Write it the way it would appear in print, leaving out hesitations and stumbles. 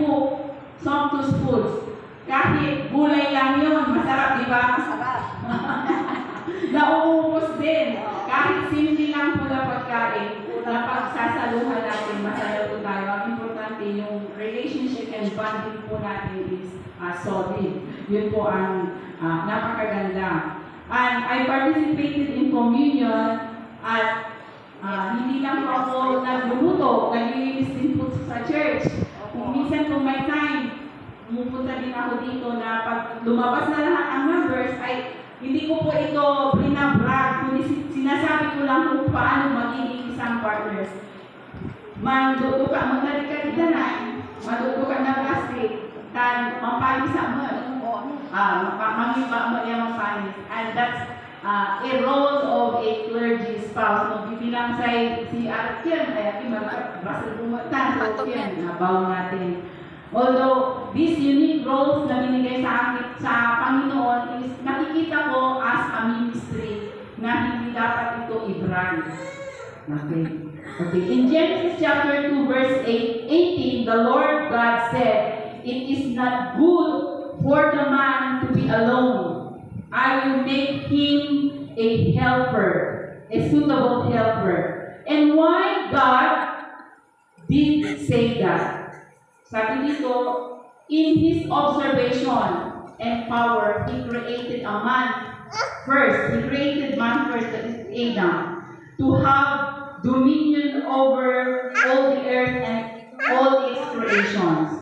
cook sumptuous foods. Kahit gulay lang yun, masarap, di ba? Masarap. Nauubos din. Kahit simple lang po na pagkain, napagsasaluhan natin, masaya po tayo. Ang importante, yung relationship and bonding po natin is solid. Yun po ang napakaganda. And I participated in communion at hindi lang po ako nagluluto, naglilinis din po sa church. Kung minsan kung may time, pumupunta din ako dito na pag lumabas na lahat ang numbers, ay hindi ko po ito binabrag, kundi sinasabi ko lang kung paano magiging isang partners. Manduto ka, magdali ka dito na, manduto ka ng plastic, kan mampalisa mo, mangiba mo yung mampalis. And that's a role of a clergy spouse. Magbibilang sa si Artian, ay aking magbasa bumutan, so yan, nabaw natin. Although these unique roles na binigay sa akin sa Panginoon is nakikita ko as a ministry na hindi dapat ito i-brand. Okay. In Genesis chapter 2 verse 18, the Lord God said, "It is not good for the man to be alone. I will make him a helper, a suitable helper." And why God did say that? Sabi dito, in His observation and power, He created a man first. He created man first, that is Adam, to have dominion over all the earth and all its creations.